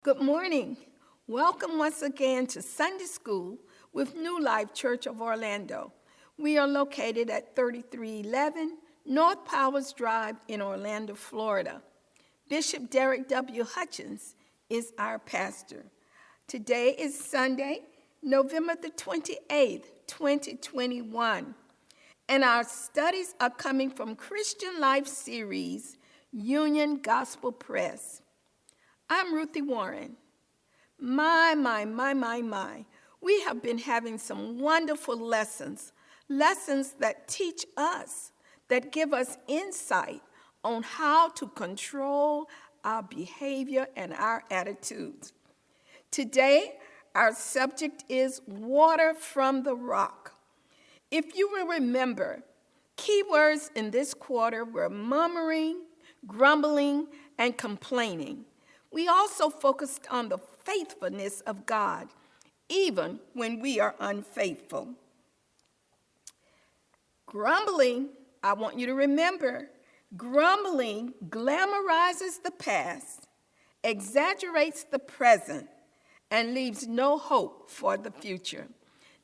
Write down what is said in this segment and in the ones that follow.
Good morning. Welcome once again to Sunday School with New Life Church of Orlando. We are located at 3311 North Powers Drive in Orlando, Florida. Bishop Derek W. Hutchins is our pastor. Today is Sunday, November the 28th, 2021, and our studies are coming from Christian Life Series, Union Gospel Press. I'm Ruthie Warren. My. We have been having some wonderful lessons that teach us, that give us insight on how to control our behavior and our attitudes. Today, our subject is water from the rock. If you will remember, key words in this quarter were murmuring, grumbling, and complaining. We also focused on the faithfulness of God, even when we are unfaithful. Grumbling, I want you to remember, grumbling glamorizes the past, exaggerates the present, and leaves no hope for the future.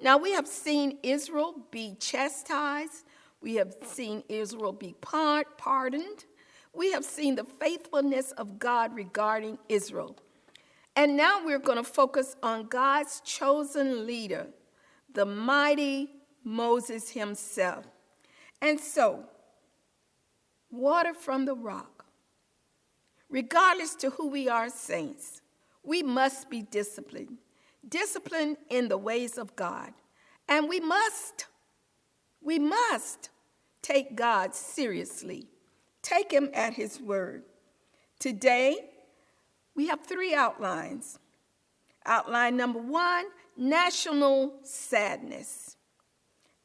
Now, we have seen Israel be chastised. We have seen Israel be pardoned. We have seen the faithfulness of God regarding Israel. And now we're going to focus on God's chosen leader, the mighty Moses himself. And so, water from the rock. Regardless to who we are, saints, we must be disciplined in the ways of God. And we must take God seriously. Take him at his word. Today, we have three outlines. Outline number 1, national sadness.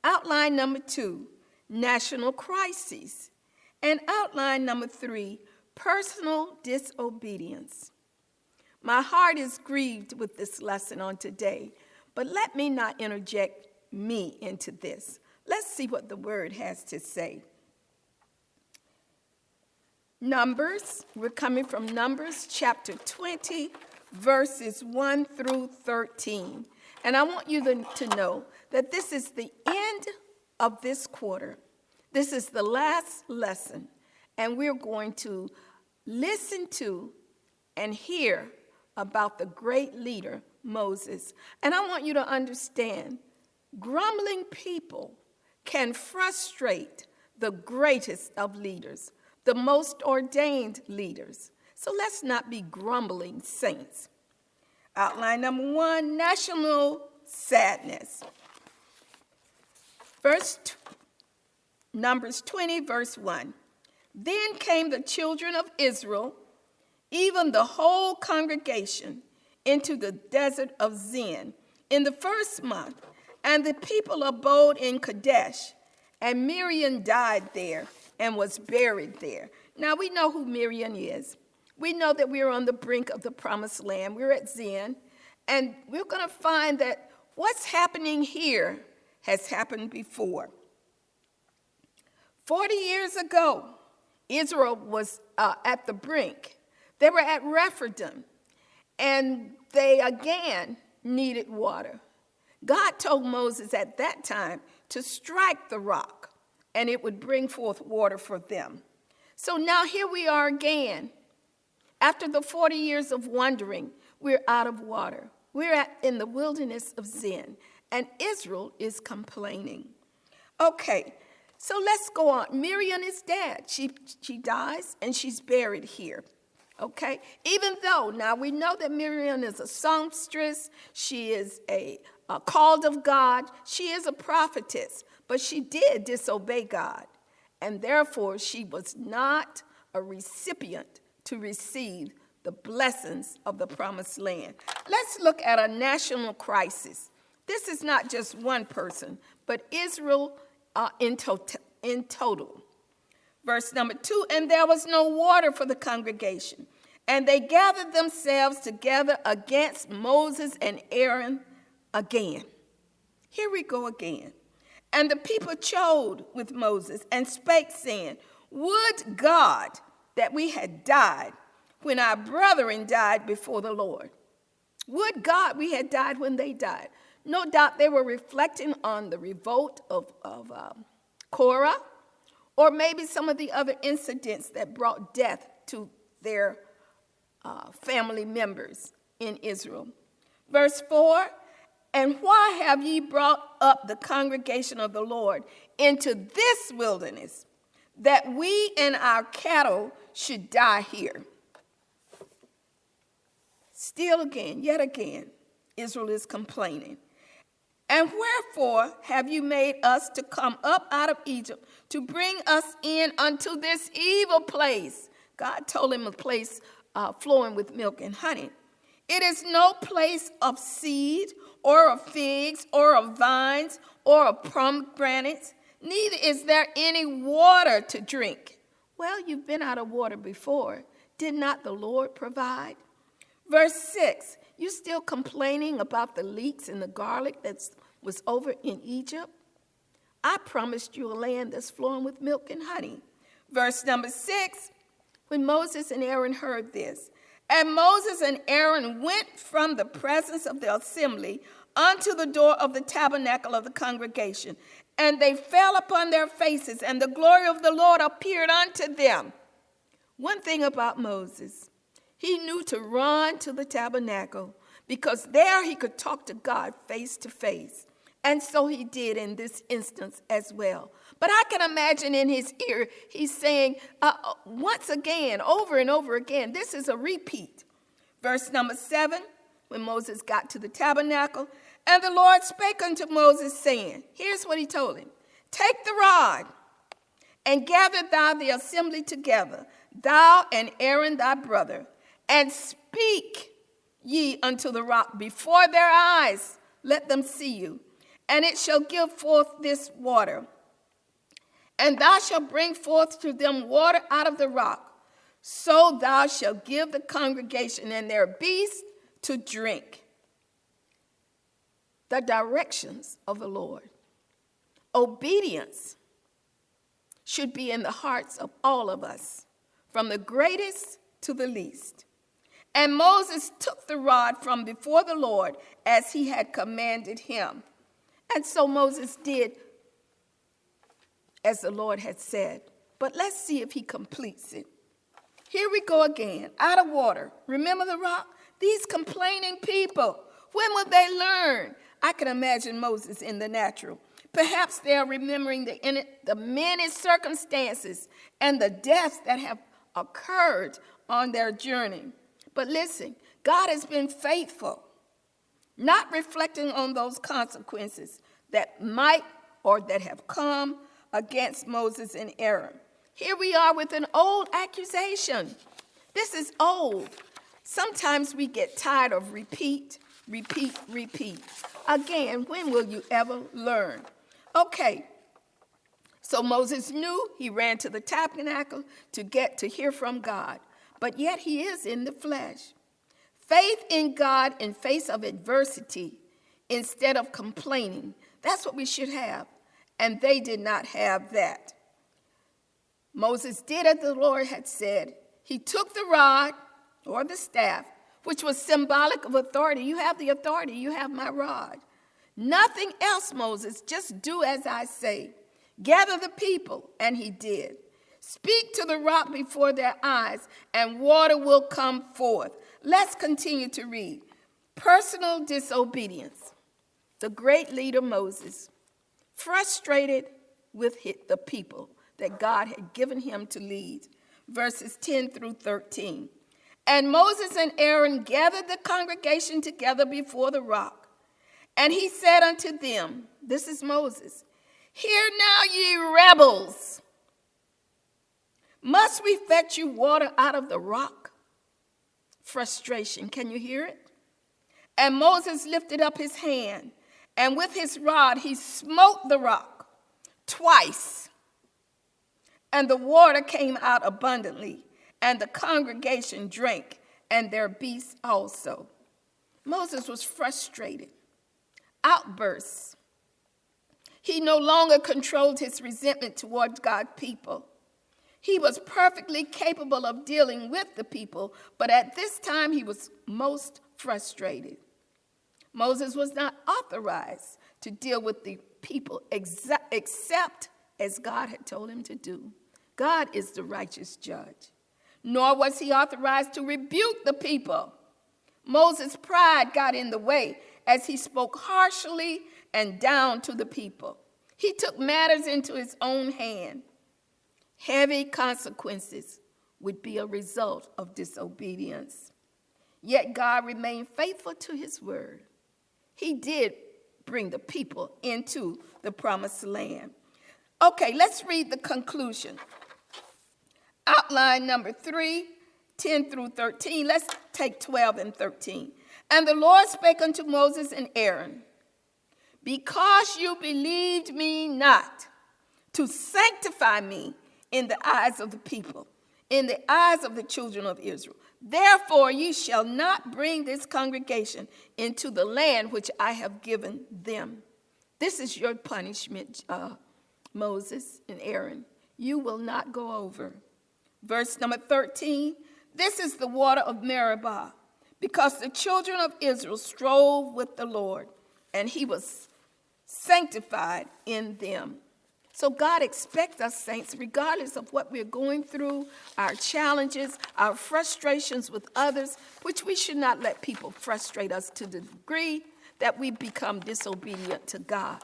Outline number 2, national crises. And outline number 3, personal disobedience. My heart is grieved with this lesson on today, but let me not interject me into this. Let's see what the word has to say. Numbers, we're coming from Numbers chapter 20, verses 1 through 13. And I want you to know that this is the end of this quarter. This is the last lesson, and we're going to listen to and hear about the great leader, Moses. And I want you to understand, grumbling people can frustrate the greatest of leaders, the most ordained leaders. So let's not be grumbling saints. Outline number 1, national sadness. Numbers 20, verse 1. Then came the children of Israel, even the whole congregation, into the desert of Zin in the first month, and the people abode in Kadesh, and Miriam died there and was buried there. Now, we know who Miriam is. We know that we're on the brink of the promised land. We're at Zin, and we're going to find that what's happening here has happened before. 40 years ago, Israel was at the brink. They were at Rephidim, and they again needed water. God told Moses at that time to strike the rock, and it would bring forth water for them. So now here we are again. After the 40 years of wandering, we're out of water. We're in the wilderness of Zin, and Israel is complaining. Okay, so let's go on. Miriam is dead. She dies, and she's buried here. Okay, even though now we know that Miriam is a songstress, she is a called of God, she is a prophetess, but she did disobey God, and therefore she was not a recipient to receive the blessings of the promised land. Let's look at a national crisis. This is not just one person, but Israel in total. Verse number 2, and there was no water for the congregation, and they gathered themselves together against Moses and Aaron again. Here we go again. And the people chode with Moses and spake, saying, would God that we had died when our brethren died before the Lord. Would God we had died when they died. No doubt they were reflecting on the revolt of Korah, or maybe some of the other incidents that brought death to their family members in Israel. Verse 4, and why have ye brought up the congregation of the Lord into this wilderness, that we and our cattle should die here? Still again, yet again, Israel is complaining. And wherefore have you made us to come up out of Egypt to bring us in unto this evil place? God told him a place flowing with milk and honey. It is no place of seed or of figs or of vines or of pomegranates, neither is there any water to drink. Well, you've been out of water before. Did not the Lord provide? Verse 6, you still complaining about the leeks and the garlic that was over in Egypt? I promised you a land that's flowing with milk and honey. Verse number 6, when Moses and Aaron heard this, and Moses and Aaron went from the presence of the assembly unto the door of the tabernacle of the congregation, and they fell upon their faces, and the glory of the Lord appeared unto them. One thing about Moses, he knew to run to the tabernacle because there he could talk to God face to face. And so he did in this instance as well. But I can imagine in his ear, he's saying once again, over and over again, this is a repeat. Verse number 7, when Moses got to the tabernacle, and the Lord spake unto Moses, saying, here's what he told him, take the rod and gather thou the assembly together, thou and Aaron thy brother, and speak ye unto the rock before their eyes, let them see you. And it shall give forth this water. And thou shalt bring forth to them water out of the rock. So thou shalt give the congregation and their beasts to drink. The directions of the Lord. Obedience should be in the hearts of all of us, from the greatest to the least. And Moses took the rod from before the Lord as he had commanded him. And so Moses did as the Lord had said. But let's see if he completes it. Here we go again, out of water. Remember the rock? These complaining people, when will they learn? I can imagine Moses in the natural. Perhaps they are remembering the many circumstances and the deaths that have occurred on their journey. But listen, God has been faithful, not reflecting on those consequences that might or that have come against Moses and Aaron. Here we are with an old accusation. This is old. Sometimes we get tired of repeat. Again, when will you ever learn? Okay, so Moses knew he ran to the tabernacle to get to hear from God, but yet he is in the flesh. Faith in God in face of adversity instead of complaining. That's what we should have, and they did not have that. Moses did as the Lord had said. He took the rod or the staff, which was symbolic of authority. You have the authority. You have my rod. Nothing else, Moses. Just do as I say. Gather the people, and he did. Speak to the rock before their eyes, and water will come forth. Let's continue to read. Personal disobedience. The great leader Moses, frustrated with the people that God had given him to lead. Verses 10 through 13. And Moses and Aaron gathered the congregation together before the rock. And he said unto them, this is Moses, hear now, ye rebels. Must we fetch you water out of the rock? Frustration, can you hear it? And Moses lifted up his hand, and with his rod he smote the rock twice. And the water came out abundantly, and the congregation drank, and their beasts also. Moses was frustrated. Outbursts. He no longer controlled his resentment towards God's people. He was perfectly capable of dealing with the people, but at this time he was most frustrated. Moses was not authorized to deal with the people except as God had told him to do. God is the righteous judge. Nor was he authorized to rebuke the people. Moses' pride got in the way as he spoke harshly and down to the people. He took matters into his own hand. Heavy consequences would be a result of disobedience. Yet God remained faithful to his word. He did bring the people into the promised land. Okay, let's read the conclusion. Outline number 3, 10 through 13. Let's take 12 and 13. And the Lord spake unto Moses and Aaron, because you believed me not to sanctify me in the eyes of the people, in the eyes of the children of Israel, therefore ye shall not bring this congregation into the land which I have given them. This is your punishment, Moses and Aaron. You will not go over. Verse number 13, this is the water of Maraba, because the children of Israel strove with the Lord, and he was sanctified in them. So God expects us, saints, regardless of what we're going through, our challenges, our frustrations with others, which we should not let people frustrate us to the degree that we become disobedient to God.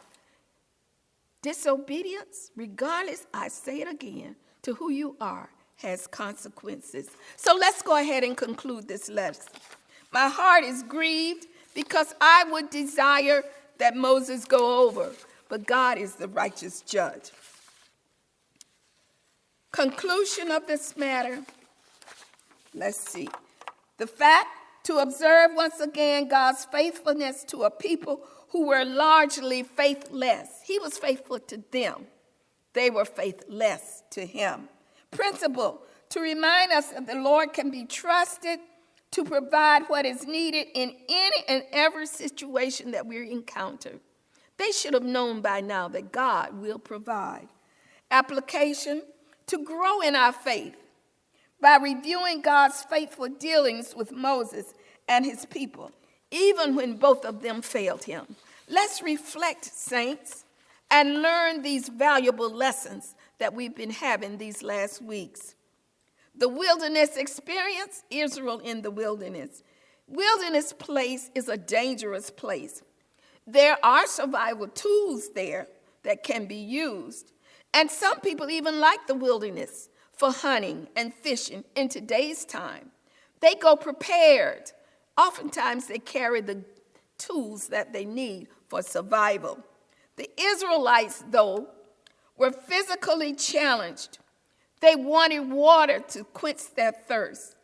Disobedience, regardless, I say it again, to who you are, has consequences. So let's go ahead and conclude this lesson. My heart is grieved because I would desire that Moses go over, but God is the righteous judge. Conclusion of this matter, let's see. The fact to observe once again God's faithfulness to a people who were largely faithless. He was faithful to them. They were faithless to him. Principle, to remind us that the Lord can be trusted to provide what is needed in any and every situation that we encounter. They should have known by now that God will provide. Application, to grow in our faith by reviewing God's faithful dealings with Moses and his people, even when both of them failed him. Let's reflect, saints, and learn these valuable lessons that we've been having these last weeks. The wilderness experience, Israel in the wilderness. Wilderness place is a dangerous place. There are survival tools there that can be used. And some people even like the wilderness for hunting and fishing in today's time. They go prepared. Oftentimes they carry the tools that they need for survival. The Israelites, though, were physically challenged. They wanted water to quench their thirst,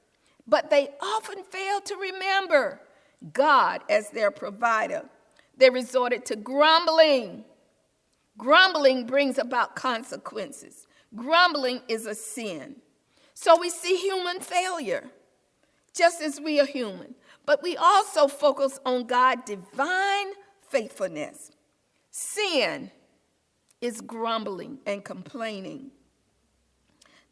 but they often failed to remember God as their provider. They resorted to grumbling. Grumbling brings about consequences. Grumbling is a sin. So we see human failure, just as we are human. But we also focus on God's divine faithfulness. Sin is grumbling and complaining.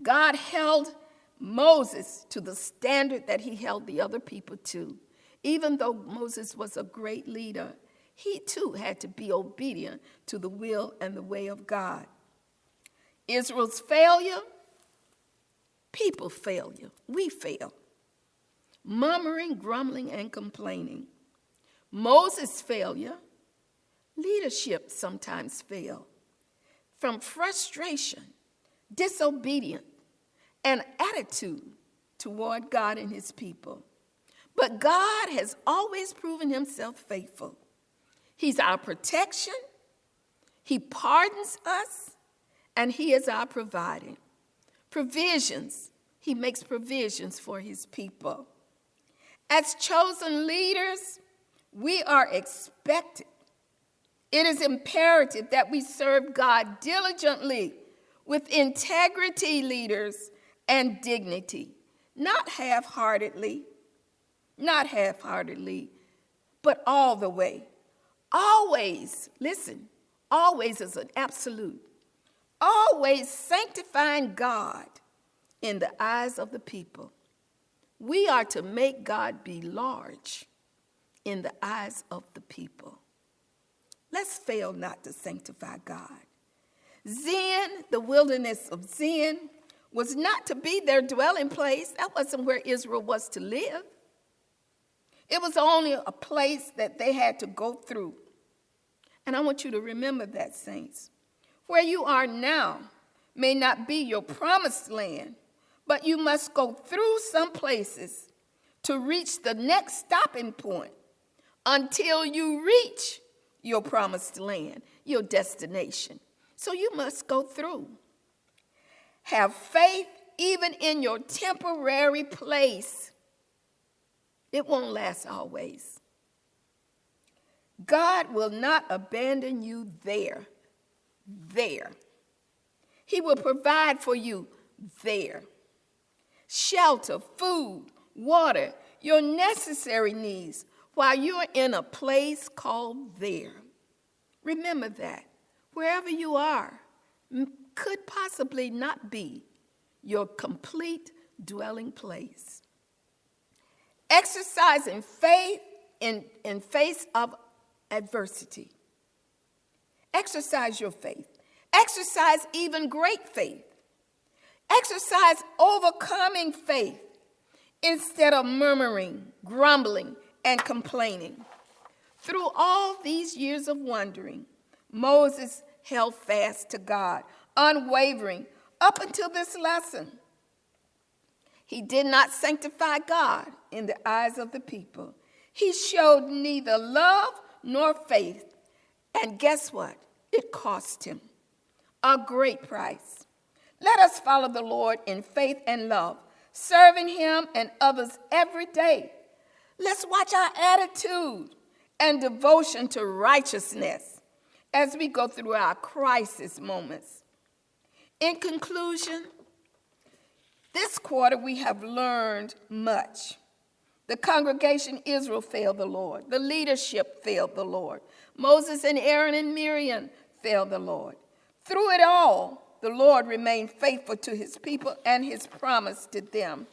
God held Moses to the standard that he held the other people to. Even though Moses was a great leader, he too had to be obedient to the will and the way of God. Israel's failure, people failure, we fail. Murmuring, grumbling, and complaining. Moses' failure, leadership sometimes fail. From frustration, disobedience, and attitude toward God and his people. But God has always proven himself faithful. He's our protection, he pardons us, and he is our provider. Provisions, he makes provisions for his people. As chosen leaders, we are expected. It is imperative that we serve God diligently with integrity, leaders, and dignity. Not half-heartedly, but all the way. Always, listen, always is an absolute. Always sanctifying God in the eyes of the people. We are to make God be large in the eyes of the people. Let's fail not to sanctify God. Zin, the wilderness of Zin, was not to be their dwelling place. That wasn't where Israel was to live. It was only a place that they had to go through. And I want you to remember that, saints. Where you are now may not be your promised land, but you must go through some places to reach the next stopping point until you reach your promised land, your destination. So you must go through. Have faith even in your temporary place. It won't last always. God will not abandon you there. He will provide for you there. Shelter, food, water, your necessary needs while you're in a place called there. Remember that. Wherever you are could possibly not be your complete dwelling place. Exercising faith in face of adversity. Exercise your faith. Exercise even great faith. Exercise overcoming faith instead of murmuring, grumbling, and complaining. Through all these years of wandering, Moses held fast to God, unwavering, up until this lesson. He did not sanctify God in the eyes of the people. He showed neither love nor faith. And guess what? It cost him a great price. Let us follow the Lord in faith and love, serving him and others every day. Let's watch our attitude and devotion to righteousness as we go through our crisis moments. In conclusion, this quarter we have learned much. The congregation Israel failed the Lord. The leadership failed the Lord. Moses and Aaron and Miriam failed the Lord. Through it all, the Lord remained faithful to his people and his promise to them.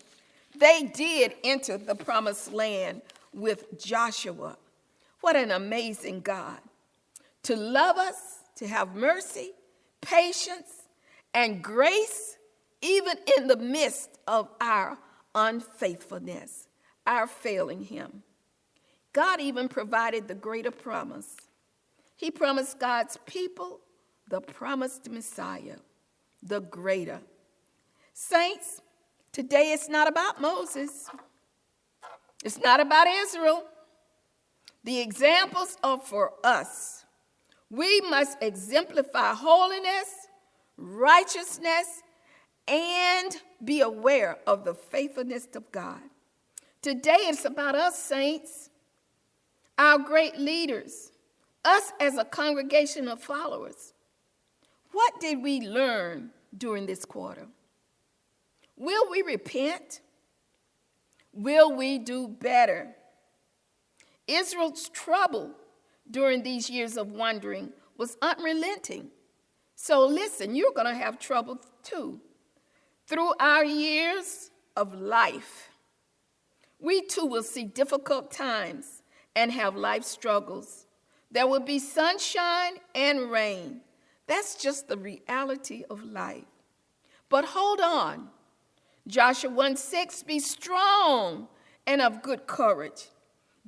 They did enter the promised land with Joshua. What an amazing God. To love us, to have mercy, patience, and grace, even in the midst of our unfaithfulness, our failing him. God even provided the greater promise. He promised God's people the promised Messiah, the greater. Saints, today it's not about Moses. It's not about Israel. The examples are for us. We must exemplify holiness, righteousness, and be aware of the faithfulness of God. Today it's about us, saints, our great leaders, us as a congregation of followers. What did we learn during this quarter? Will we repent? Will we do better? Israel's trouble during these years of wandering was unrelenting. So listen, you're going to have trouble too. Through our years of life, we too will see difficult times and have life struggles. There will be sunshine and rain. That's just the reality of life. But hold on. Joshua 1:6, be strong and of good courage.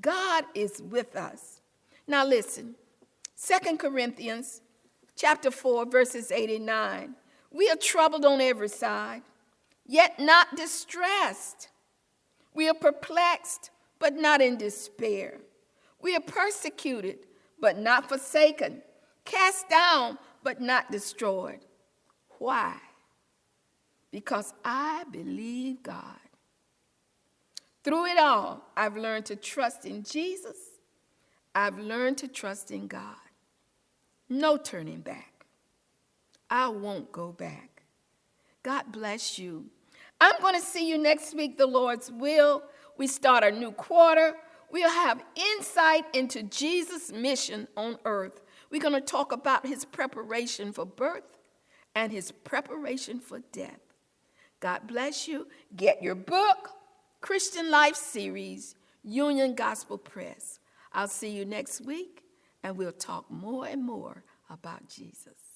God is with us. Now listen, 2 Corinthians chapter 4, verses 8 and 9. We are troubled on every side, yet not distressed. We are perplexed, but not in despair. We are persecuted, but not forsaken. Cast down, but not destroyed. Why? Because I believe God. Through it all, I've learned to trust in Jesus. I've learned to trust in God. No turning back. I won't go back. God bless you. I'm going to see you next week, the Lord's will. We start a new quarter. We'll have insight into Jesus' mission on earth. We're going to talk about his preparation for birth and his preparation for death. God bless you. Get your book, Christian Life Series, Union Gospel Press. I'll see you next week, and we'll talk more and more about Jesus.